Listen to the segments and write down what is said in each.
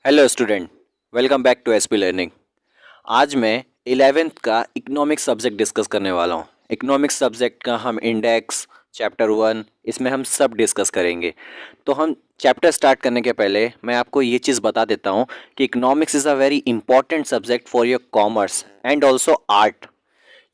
Hello student, welcome back to SP learning. आज मैं 11th का इकोनॉमिक्स सब्जेक्ट डिस्कस करने वाला हूँ। इकोनॉमिक्स सब्जेक्ट का हम इंडेक्स चैप्टर 1 इसमें हम सब डिस्कस करेंगे। तो हम चैप्टर स्टार्ट करने के पहले मैं आपको ये चीज़ बता देता हूँ कि economics is a very important subject for your commerce and also art.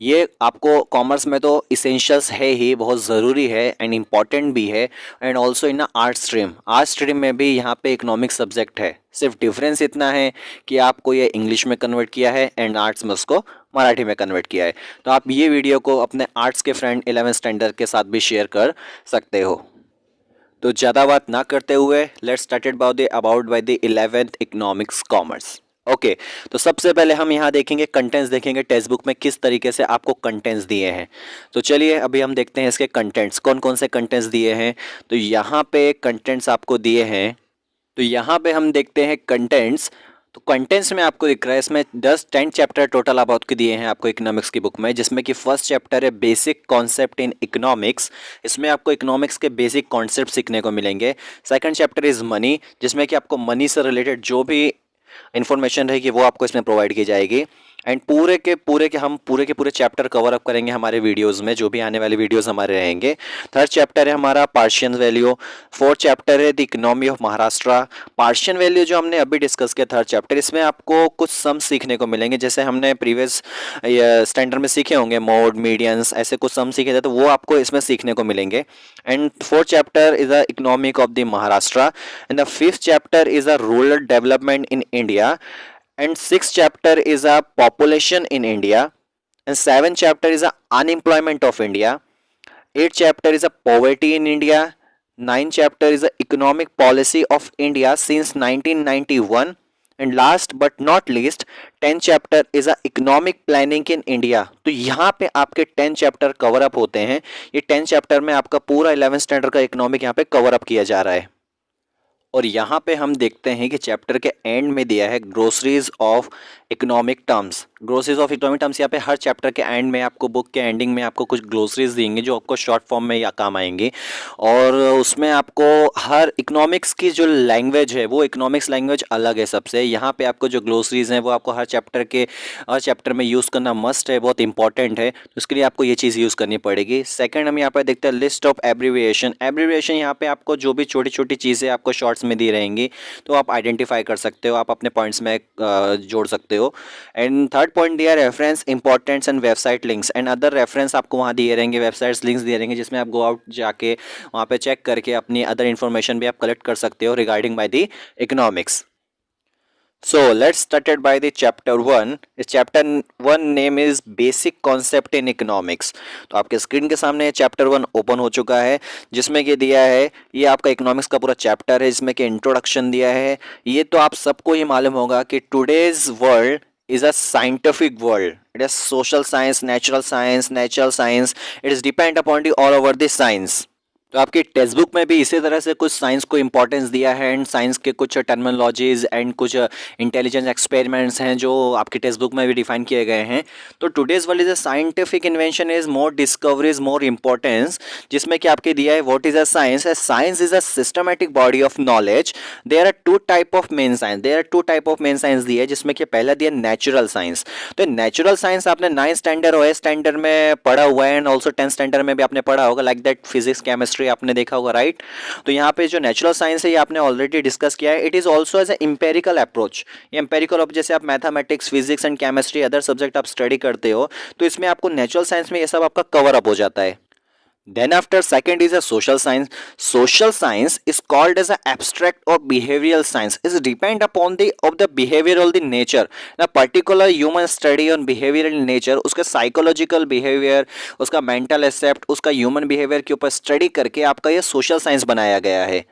ये आपको कॉमर्स में तो इसेंशियल्स है ही, बहुत ज़रूरी है एंड इम्पॉर्टेंट भी है। And also in art stream में भी यहाँ पे इकोनॉमिक्स सब्जेक्ट है। सिर्फ डिफरेंस इतना है कि आपको ये इंग्लिश में कन्वर्ट किया है एंड आर्ट्स में उसको मराठी में कन्वर्ट किया है। तो आप ये वीडियो को अपने आर्ट्स के फ्रेंड 11th स्टैंडर्ड के साथ भी शेयर कर सकते हो। तो ज़्यादा बात ना करते हुए let's started about by the 11th economics commerce. Okay, तो सबसे पहले हम यहाँ देखेंगे कंटेंट्स, देखेंगे टेक्स्ट बुक में किस तरीके से आपको कंटेंट्स दिए हैं। तो चलिए अभी हम देखते हैं इसके कंटेंट्स, कौन कौन से कंटेंट्स दिए हैं। तो यहाँ पे कंटेंट्स आपको दिए हैं। तो यहाँ पे हम देखते हैं कंटेंट्स। तो कंटेंट्स में आपको दिख रहा है, इसमें 10 चैप्टर टोटल अबाउट के दिए हैं आपको इकोनॉमिक्स की बुक में, जिसमें कि फर्स्ट चैप्टर है बेसिक कॉन्सेप्ट इन इकोनॉमिक्स। इसमें आपको इकोनॉमिक्स के बेसिक कॉन्सेप्ट सीखने को मिलेंगे। सेकंड चैप्टर इज मनी, जिसमें कि आपको मनी से रिलेटेड जो भी इन्फॉर्मेशन रहेगी वो आपको इसमें प्रोवाइड की जाएगी। एंड हम पूरे के पूरे चैप्टर कवर अप करेंगे हमारे वीडियोस में, जो भी आने वाले वीडियोस हमारे रहेंगे। थर्ड चैप्टर है हमारा पार्शियल वैल्यू। फोर्थ चैप्टर है the economy of Maharashtra. Partial value जो हमने अभी डिस्कस किया थर्ड चैप्टर, इसमें आपको कुछ सम सीखने को मिलेंगे, जैसे हमने प्रीवियस स्टैंडर्ड में सीखे होंगे मोड मीडियंस, ऐसे कुछ सम सीखे थे, तो वो आपको इसमें सीखने को मिलेंगे। And fourth chapter is the economic of the Maharashtra. And the fifth chapter is a rural development in India, and sixth chapter is a population in India, and seventh chapter is a unemployment of India, eighth chapter is a poverty in India, ninth chapter is a economic policy of India since 1991, and last but not least 10th chapter is a economic planning in India। तो यहाँ पे आपके 10 chapter cover up होते हैं। ये 10 chapter में आपका पूरा 11th स्टैंडर्ड का इकोनॉमिक यहाँ पे कवर अप किया जा रहा है। और यहाँ पे हम देखते हैं कि चैप्टर के एंड में दिया है groceries of economic terms. Groceries of economic terms यहाँ पे हर चैप्टर के एंड में आपको, बुक के एंडिंग में आपको कुछ ग्रोसरीज देंगे जो आपको शॉर्ट फॉर्म में या काम आएंगी। और उसमें आपको हर इकोनॉमिक्स की जो लैंग्वेज है वो इकोनॉमिक्स लैंग्वेज अलग है सबसे। यहाँ पे आपको जो ग्रोसरीज हैं वो आपको हर चैप्टर में यूज़ करना मस्ट है, बहुत इंपॉर्टेंट है। तो उसके लिए आपको ये चीज़ यूज़ करनी पड़ेगी। सेकेंड हम यहाँ पर देखते हैं लिस्ट ऑफ एब्रीविएशन। एब्रीविएशन यहाँ पे आपको जो भी छोटी छोटी चीज़ें आपको शॉर्ट्स में दी रहेंगी तो आप आइडेंटिफाई कर सकते हो, आप अपने पॉइंट्स में जोड़ सकते हो। एंड थर्ड पॉइंट दिया reference importance and website links and other reference आपको वहाँ दिए रहेंगे, वेबसाइट्स लिंक्स दिए रहेंगे, जिसमें आप गो आउट जाके वहाँ पे चेक करके अपनी अदर इन्फॉर्मेशन भी आप कलेक्ट कर सकते हो regarding by the economics. So let's started by the chapter 1. इस chapter 1 name is basic concept in economics। तो आपके स्क्रीन के सामने चैप्टर 1 ओपन हो चुका है, जिसमें कि दिया है, ये आपका इकोनॉमिक्स का पूरा चैप्टर है, जिसमें कि इंट्रोडक्शन दिया है। ये तो आप सबको ही मालूम होगा कि today's world is a scientific world. It is social science, natural science. It is depend upon the all over the science. तो आपकी टेक्स्ट बुक में भी इसी तरह से कुछ साइंस को इंपॉर्टेंस दिया है एंड साइंस के कुछ टर्मिनोलॉजीज एंड कुछ इंटेलिजेंस एक्सपेरिमेंट्स हैं जो आपकी टेक्स्ट बुक में भी डिफाइन किए गए हैं। तो today's world is a scientific invention is more discoveries more importance, जिसमें कि आपके दिया है what is a science. Science is a systematic body of knowledge. There are two type of main science दिए है, जिसमें कि पहला दिया नेचुरल साइंस। तो नेचुरल साइंस आपने 9th स्टैंडर्ड और 8th स्टैंडर्ड में पढ़ा हुआ है एंड ऑल्सो 10th स्टैंडर्ड में भी आपने पढ़ा होगा, लाइक दैट फिजिक्स केमिस्ट्री आपने देखा होगा, राइट। तो यहाँ पे जो नेचुरल साइंस है ये आपने ऑलरेडी डिस्कस किया है। It is also as empirical approach. ये एम्पेरिकल ऑफ, जैसे आप mathematics physics and chemistry other subject आप स्टडी करते हो तो इसमें आपको नेचुरल साइंस में ये सब आपका कवर अप हो जाता है। Then after second is a social science. Social science is called as an abstract or behavioral science. It depend upon the behavioral the nature. The particular human study on behavioral nature, उसका psychological behavior, उसका mental aspect, उसका human behavior के ऊपर study करके आपका ये social science बनाया गया है।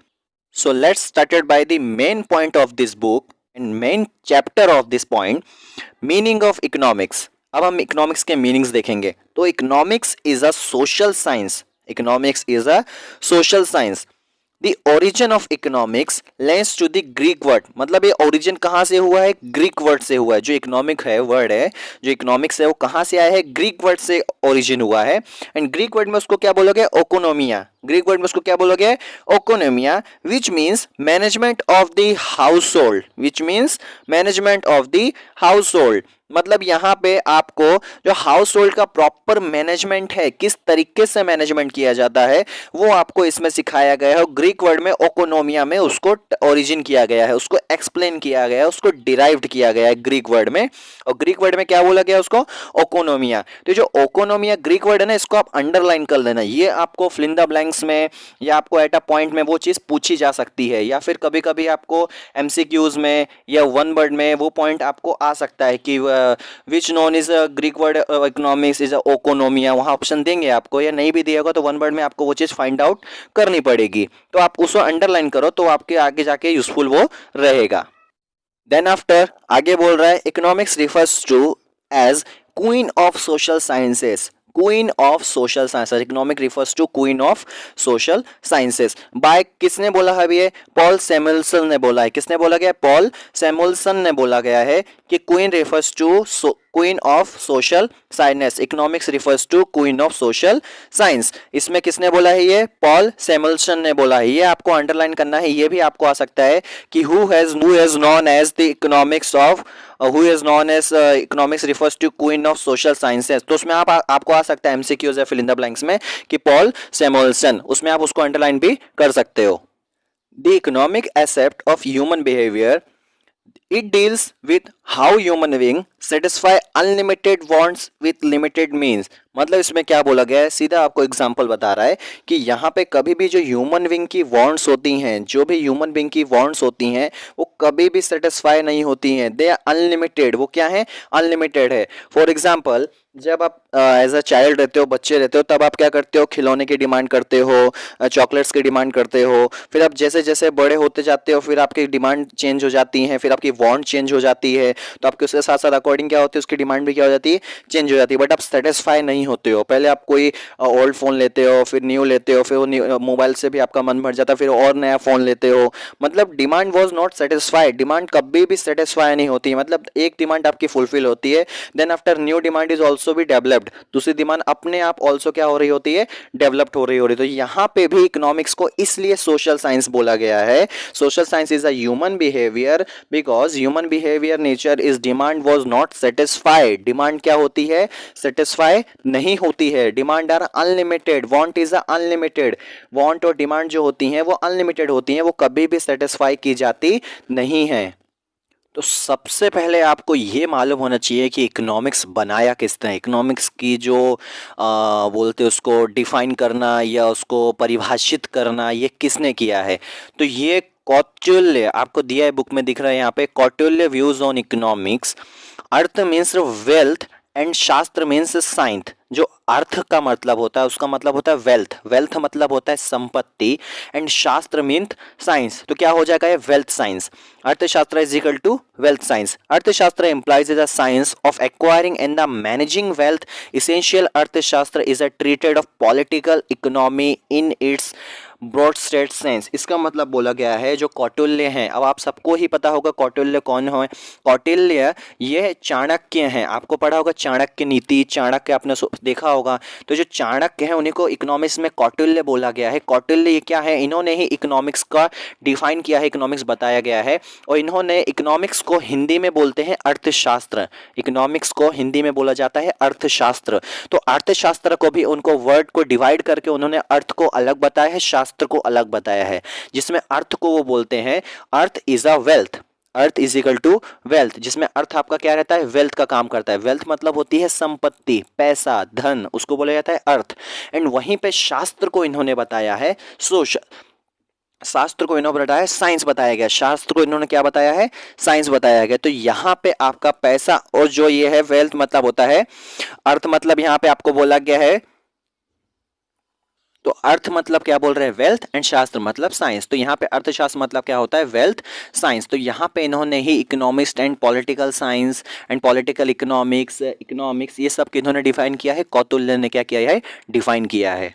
So let's started by the main point of this book and main chapter of this point, meaning of economics। अब हम इकोनॉमिक्स के मीनिंग्स देखेंगे। तो economics is a social science. The origin of economics lends to the Greek word, मतलब ये origin कहाँ से हुआ है, ग्रीक वर्ड से हुआ है। जो इकोनॉमिक है वर्ड है, जो इकोनॉमिक्स है वो कहाँ से आया है, ग्रीक वर्ड से ओरिजिन हुआ है। एंड ग्रीक वर्ड में उसको क्या बोलोगे, ओकोनोमिया। ग्रीक वर्ड में उसको क्या बोलोगे, ओकोनोमिया, which means management of the household, which means management of the household. मतलब यहाँ पे आपको जो हाउस होल्ड का प्रॉपर मैनेजमेंट है, किस तरीके से मैनेजमेंट किया जाता है, वो आपको इसमें सिखाया गया है। ग्रीक वर्ड में ओकोनोमिया में उसको ओरिजिन किया गया है, उसको एक्सप्लेन किया गया है, उसको डिराइव्ड किया गया है ग्रीक वर्ड में। और ग्रीक वर्ड में क्या बोला गया उसको, ओकोनोमिया। तो जो ओकोनोमिया ग्रीक वर्ड है ना, इसको आप अंडरलाइन कर लेना। ये आपको फिल इन द ब्लैंक्स में या आपको एट अ पॉइंट में वो चीज़ पूछी जा सकती है, या फिर कभी कभी आपको एमसीक्यूज में या वन वर्ड में वो पॉइंट आपको आ सकता है कि which known is Greek word economics is ओकोनोमिया, वहाँ ऑप्शन देंगे आपको, या नहीं भी दिया होगा तो वन वर्ड में आपको वो चीज़ फाइंड आउट करनी पड़ेगी। तो आप उसको अंडरलाइन करो तो आपके आगे जाके यूजफुल वो रहेगा। देन आफ्टर आगे बोल रहा है, economics refers to as queen of social sciences, queen of social sciences, economic refers to queen of social sciences. By किसने बोला है ये, पॉल सैमुएल्सन ने बोला है। किसने बोला गया, पॉल सैमुएल्सन ने बोला गया है कि queen refers to queen of social science, economics refers to queen of social science. इसमें किसने बोला है, ये पॉल सैमुएल्सन ने बोला है। ये आपको अंडरलाइन करना है। ये भी आपको आ सकता है कि who has known as the economics of who is known as economics refers to queen of social sciences. तो उसमें आपको आ सकता है एमसीक्यूज या फिल इन द ब्लैंक्स में कि पॉल सैमुएल्सन, उसमें आप उसको अंडरलाइन भी कर सकते हो। The economic aspect of human behaviour, it deals with how human being satisfy unlimited wants with limited means। मतलब इसमें क्या बोला गया है, सीधा आपको एग्जांपल बता रहा है कि यहाँ पे कभी भी जो ह्यूमन बीइंग की वांट्स होती हैं, जो भी ह्यूमन बीइंग की वांट्स होती हैं, वो कभी भी सेटिस्फाई नहीं होती हैं। दे आर अनलिमिटेड, वो क्या है, अनलिमिटेड है। फॉर एग्जाम्पल, जब आप एज अ चाइल्ड रहते हो, बच्चे रहते हो, तब आप क्या करते हो, खिलौने की डिमांड करते हो, चॉकलेट्स की डिमांड करते हो। फिर आप जैसे जैसे बड़े होते जाते हो, फिर आपकी डिमांड चेंज हो जाती है, फिर आपकी वांट चेंज हो जाती है, तो आपके उसके साथ साथ अकॉर्डिंग क्या होती है, उसकी डिमांड भी क्या हो जाती है, चेंज हो जाती है। बट आप सेटिस्फाई नहीं होते हो। पहले आप कोई ओल्ड फ़ोन लेते हो, फिर न्यू लेते हो, फिर वो मोबाइल से भी आपका मन भर जाता है, फिर और नया फ़ोन लेते हो। मतलब demand was not satisfied, demand कभी भी सेटिस्फाई नहीं होती। मतलब एक डिमांड आपकी फुलफिल होती है, then after new demand is also भी डेवलप्ड, दूसरी डिमांड अपने आप ऑल्सो क्या हो रही होती है, डेवलप्ड हो रही होती है। तो यहाँ पे भी इकोनॉमिक्स को इसलिए सोशल साइंस बोला गया है। Social science is a human behaviour, because human behaviour nature is demand was not satisfied. Demand क्या होती है, सेटिस्फाई नहीं होती है। Demand are unlimited, want is unlimited. Want और डिमांड जो होती हैं वो अनलिमिटेड होती हैं, वो कभी भी सेटिस्फाई की जाती नहीं है। तो सबसे पहले आपको ये मालूम होना चाहिए कि इकोनॉमिक्स बनाया किसने। इकोनॉमिक्स की जो बोलते उसको डिफाइन करना या उसको परिभाषित करना, ये किसने किया है। तो ये कौटिल्य आपको दिया है, बुक में दिख रहा है यहाँ पे, Kautilya views on economics. Earth means wealth and शास्त्र मीन्स साइंस। जो अर्थ का मतलब होता है उसका मतलब होता है वेल्थ, वेल्थ मतलब होता है संपत्ति, एंड शास्त्र मीन साइंस। तो क्या हो जाएगा ये, वेल्थ साइंस। अर्थशास्त्र is equal to wealth science. अर्थशास्त्र implies is a science of acquiring and the managing wealth. Essential अर्थशास्त्र is a treatise of political economy in its broad state sense. इसका मतलब बोला गया है जो कौटिल्य हैं, अब आप सबको ही पता होगा कौटिल्य कौन है। कौटिल्य ये चाणक्य हैं, आपको पढ़ा होगा चाणक्य नीति, चाणक्य आपने देखा होगा। तो जो चाणक्य हैं उन्हीं को इकोनॉमिक्स में कौटिल्य बोला गया है। कौटिल्य ये क्या है, इन्होंने ही इकोनॉमिक्स का डिफाइन किया है, इकोनॉमिक्स बताया गया है। और इन्होंने इकोनॉमिक्स को हिंदी में बोलते हैं अर्थशास्त्र। इकोनॉमिक्स को हिंदी में बोला जाता है अर्थशास्त्र। तो अर्थशास्त्र को भी उनको वर्ड को डिवाइड करके उन्होंने अर्थ को अलग बताया है, शास्त्र को अलग बताया है। जिसमें अर्थ को वो बोलते हैं अर्थ इज अ वेल्थ, अर्थ इज इक्वल टू वेल्थ, जिसमें अर्थ आपका क्या रहता है, वेल्थ का काम करता है। वेल्थ मतलब होती है संपत्ति, पैसा, धन, उसको बोला जाता है अर्थ। एंड वहीं पे शास्त्र को इन्होंने बताया है सोशल, शास्त्र को इन्होंने बताया साइंस बताया गया, शास्त्र को इन्होंने क्या बताया है, साइंस बताया गया। तो यहाँ पे आपका पैसा और जो ये है वेल्थ मतलब होता है अर्थ, मतलब यहाँ पे आपको बोला गया है। तो अर्थ मतलब क्या बोल रहे हैं, वेल्थ, एंड शास्त्र मतलब साइंस। तो यहाँ पे अर्थशास्त्र मतलब क्या होता है, वेल्थ साइंस। तो यहाँ पे इन्होंने ही economics and political science and political economics ये सब इन्होंने डिफाइन किया है। कौटिल्य ने क्या किया है, डिफाइन किया है।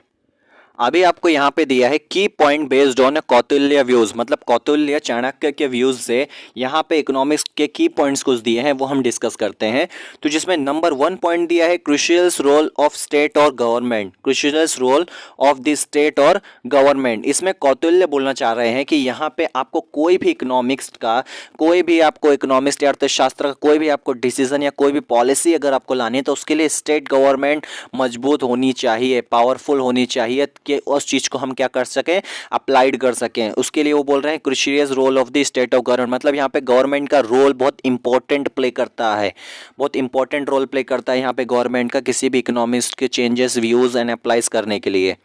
अभी आपको यहाँ पे दिया है की point based on Kautilya views, मतलब कौटिल्य चाणक्य के व्यूज से यहाँ पे इकोनॉमिक्स के की पॉइंट्स कुछ दिए हैं वो हम डिस्कस करते हैं। तो जिसमें नंबर 1 पॉइंट दिया है क्रूशियल्स रोल ऑफ स्टेट और government, crucials role of the state और गवर्नमेंट। इसमें कौटिल्य बोलना चाह रहे हैं कि यहाँ पे आपको कोई भी इकोनॉमिक्स का, कोई भी आपको इकोनॉमिक्स या अर्थशास्त्र का कोई भी आपको डिसीजन या कोई भी पॉलिसी अगर आपको लानी है तो उसके लिए स्टेट गवर्नमेंट मजबूत होनी चाहिए, पावरफुल होनी चाहिए कि उस चीज़ को हम क्या कर सकें, अप्लाइड कर सकें। उसके लिए वो बोल रहे हैं crucial role of the state of government, मतलब यहाँ पे गवर्नमेंट का रोल बहुत इंपॉर्टेंट प्ले करता है, बहुत इंपॉर्टेंट रोल प्ले करता है यहाँ पे गवर्नमेंट का किसी भी इकोनॉमिक्स के चेंजेस व्यूज़ एंड अप्लाइज करने के लिए।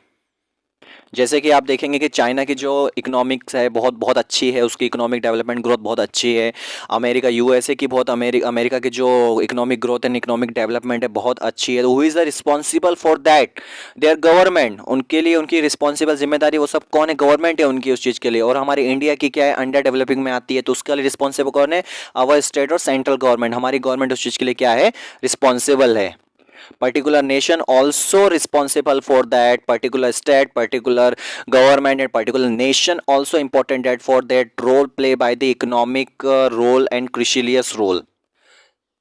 जैसे कि आप देखेंगे कि चाइना की जो इकोनॉमिक्स है बहुत बहुत अच्छी है, उसकी इकोनॉमिक डेवलपमेंट ग्रोथ बहुत अच्छी है। अमेरिका यूएसए की बहुत अमेरिका की जो economic growth and economic development है बहुत अच्छी है। Who is the responsible for that? There government. उनके लिए उनकी रिस्पॉन्सिबल जिम्मेदारी वो सब कौन है? गवर्नमेंट है उनकी उस चीज़ के लिए। और हमारी इंडिया की क्या है, अंडर डेवलपिंग में आती है, तो उसके लिए रिस्पॉन्सिबल कौन है? आवर स्टेट और सेंट्रल गवर्नमेंट। हमारी गवर्नमेंट उस चीज़ के लिए क्या है? रिस्पॉन्सिबल है। particular nation also responsible for that particular state, particular government and particular nation also important that for that role play by the economic role and crucial role.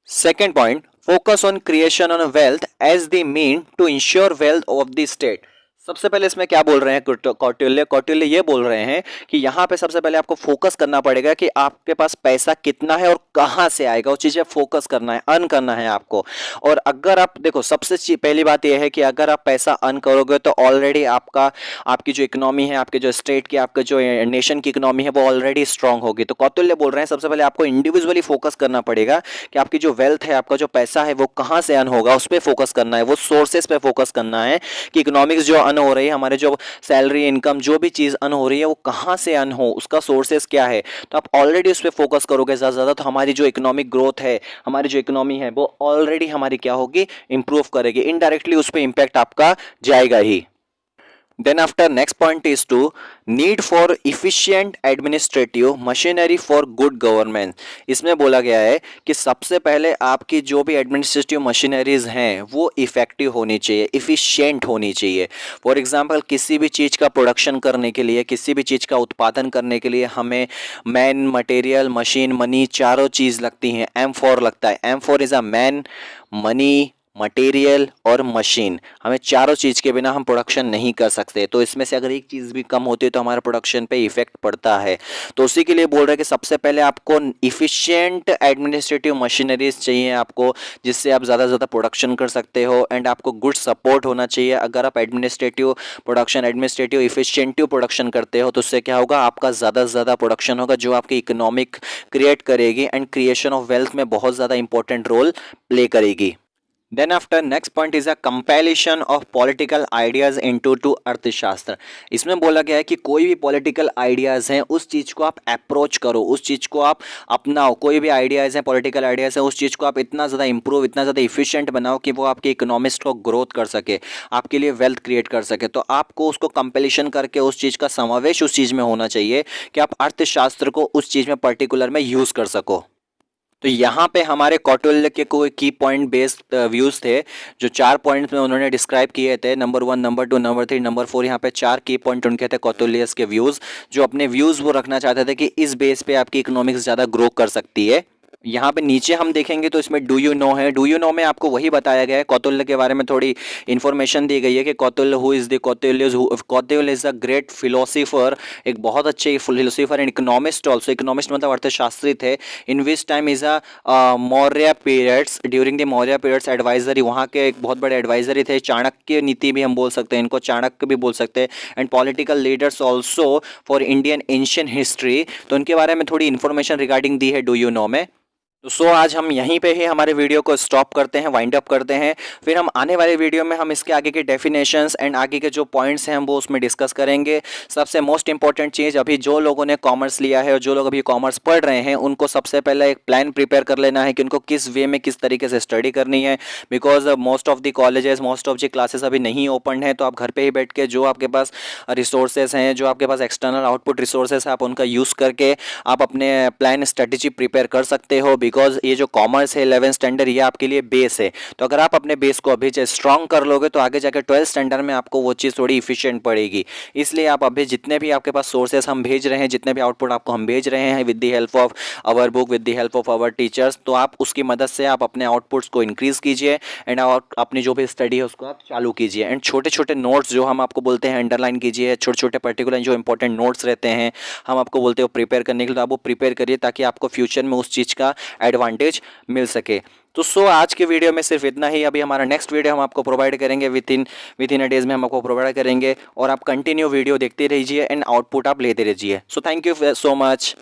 Second point, focus on creation of wealth as the mean to ensure wealth of the state. सबसे पहले इसमें क्या बोल रहे हैं कौटिल्य ये बोल रहे हैं कि यहाँ पे सबसे पहले आपको फोकस करना पड़ेगा कि आपके पास पैसा कितना है और कहाँ से आएगा, वो चीज़ें फोकस करना है, अर्न करना है आपको। और अगर आप देखो, सबसे पहली बात यह है कि अगर आप पैसा अर्न करोगे तो ऑलरेडी आपकी जो इकोनॉमी है, आपके जो स्टेट की, आपके जो नेशन की इकोनॉमी है वो ऑलरेडी स्ट्रांग होगी। तो कौटिल्य बोल रहे हैं सबसे पहले आपको इंडिविजुअली फोकस करना पड़ेगा कि आपकी जो वेल्थ है, आपका जो पैसा है वो कहाँ से अर्न होगा, उस पर फोकस करना है, वो सोर्सेस पे फोकस करना है कि इकोनॉमिक्स जो अर्न हो रही है, हमारे जो सैलरी इनकम जो भी चीज़ अर्न हो रही है वो कहाँ से अर्न हो, उसका सोर्सेस क्या है। तो आप ऑलरेडी उस पर फोकस करोगे ज़्यादा तो हमारी जो इकोनॉमिक ग्रोथ है, हमारी जो इकोनॉमी है वो ऑलरेडी हमारी क्या होगी, इंप्रूव करेगी। इनडायरेक्टली उस पर इंपैक्ट आपका जाएगा ही। Then after next point is to need for efficient administrative machinery for good government. इसमें बोला गया है कि सबसे पहले आपकी जो भी एडमिनिस्ट्रेटिव मशीनरीज हैं वो इफेक्टिव होनी चाहिए, इफिशिएंट होनी चाहिए। फॉर एग्जांपल किसी भी चीज़ का प्रोडक्शन करने के लिए, किसी भी चीज़ का उत्पादन करने के लिए हमें मैन, मटेरियल, मशीन, मनी चारों चीज़ लगती हैं। M4 लगता है। M4 is a man, money, material और मशीन। हमें चारों चीज़ के बिना हम प्रोडक्शन नहीं कर सकते। तो इसमें से अगर एक चीज़ भी कम होती है तो हमारे प्रोडक्शन पे इफेक्ट पड़ता है। तो उसी के लिए बोल रहे हैं कि सबसे पहले आपको इफ़िशिएंट एडमिनिस्ट्रेटिव मशीनरीज चाहिए आपको, जिससे आप ज़्यादा से ज़्यादा प्रोडक्शन कर सकते हो। एंड आपको गुड सपोर्ट होना चाहिए। अगर आप एडमिनिस्ट्रेटिव इफिशिएंटिव प्रोडक्शन करते हो तो उससे क्या होगा, आपका ज़्यादा से ज़्यादा प्रोडक्शन होगा जो आपकी इकोनॉमिक क्रिएट करेगी एंड क्रिएशन ऑफ वेल्थ में बहुत ज़्यादा इंपॉर्टेंट रोल प्ले करेगी। Then after next point is a compilation of political ideas into to अर्थशास्त्र। इसमें बोला गया है कि कोई भी पॉलिटिकल आइडियाज़ हैं उस चीज़ को आप अप्रोच करो, उस चीज़ को आप अपनाओ। कोई भी आइडियाज़ हैं, पॉलिटिकल आइडियाज़ हैं, उस चीज़ को आप इतना ज़्यादा इंप्रूव, इतना ज़्यादा इफिशिएंट बनाओ कि वो आपके इकोनॉमिक्स को ग्रोथ कर सके, आपके लिए वेल्थ क्रिएट कर सके। तो आपको उसको कंपेलिशन करके उस चीज़ का समावेश उस चीज़ में होना चाहिए कि आप अर्थशास्त्र को उस चीज़ में पर्टिकुलर में यूज़ कर सको। तो यहाँ पे हमारे कौटिल्य के कोई की पॉइंट बेस्ड व्यूज़ थे जो 4 पॉइंट्स में उन्होंने डिस्क्राइब किए थे। नंबर 1, नंबर 2, नंबर 3, नंबर 4, यहाँ पे 4 की पॉइंट उनके थे कौटिल्यस के व्यूज़, जो अपने व्यूज़ वो रखना चाहते थे कि इस बेस पे आपकी इकोनॉमिक्स ज़्यादा ग्रो कर सकती है। यहाँ पे नीचे हम देखेंगे तो इसमें डू यू नो है। डू यू नो में आपको वही बताया गया है, कौटिल्य के बारे में थोड़ी इन्फॉर्मेशन दी गई है कि Kautilya who is the Kautilya is a great philosopher, एक बहुत अच्छे philosopher and economist also. Economist मतलब अर्थशास्त्री थे। In which time is a Maurya periods, during the Maurya periods advisory, वहाँ के एक बहुत बड़े एडवाइजरी थे। चाणक्य नीति भी हम बोल सकते हैं इनको, चाणक्य भी बोल सकते हैं। And political leaders also for Indian ancient history. तो उनके बारे में थोड़ी इन्फॉर्मेशन रिगार्डिंग दी है डू यू नो में। तो आज हम यहीं पे ही हमारे वीडियो को स्टॉप करते हैं, वाइंड अप करते हैं। फिर हम आने वाले वीडियो में हम इसके आगे के डेफिनेशंस एंड आगे के जो पॉइंट्स हैं हम वो उसमें डिस्कस करेंगे। सबसे मोस्ट इंपॉर्टेंट चीज़, अभी जो लोगों ने कॉमर्स लिया है और जो लोग अभी कॉमर्स पढ़ रहे हैं उनको सबसे पहले एक प्लान प्रिपेयर कर लेना है कि उनको किस वे में, किस तरीके से स्टडी करनी है। Because most of the colleges, most of the classes अभी नहीं ओपन है। तो आप घर पर ही बैठ के जो आपके पास रिसोर्सेज हैं, जो आपके पास एक्सटर्नल आउटपुट रिसोर्सेज हैं, आप उनका यूज़ करके आप अपने प्लान स्ट्रेटेजी प्रिपेयर कर सकते हो। बिकॉज ये जो कॉमर्स है 11th स्टैंडर्ड ये आपके लिए बेस है। तो अगर आप अपने बेस को अभी से स्ट्रॉन्ग कर लोगे तो आगे जाकर 12th स्टैंडर्ड में आपको वो चीज़ थोड़ी इफिशियंट पड़ेगी। इसलिए आप अभी जितने भी आपके पास सोर्सेस हम भेज रहे हैं, जितने भी आउटपुट आपको हम भेज रहे हैं with the help of our book, with the help of our teachers, तो आप उसकी मदद से आप अपने आउटपुट्स को इंक्रीज कीजिए एंड अपनी जो भी स्टडी है उसको आप चालू कीजिए। एंड छोटे छोटे नोट्स जो हम आपको बोलते हैं अंडरलाइन कीजिए, छोटे छोटे पर्टिकुलर जो इंपॉर्टेंट नोट्स रहते हैं हम आपको बोलते हो प्रिपेयर करने के लिए, तो आप वो प्रिपेयर करिए ताकि आपको फ्यूचर में उस चीज़ का एडवांटेज मिल सके। तो आज के वीडियो में सिर्फ इतना ही। अभी हमारा नेक्स्ट वीडियो हम आपको प्रोवाइड करेंगे विद इन अ डेज में हम आपको प्रोवाइड करेंगे, और आप कंटिन्यू वीडियो देखते रहिए एंड आउटपुट आप लेते रहिए। So thank you so much.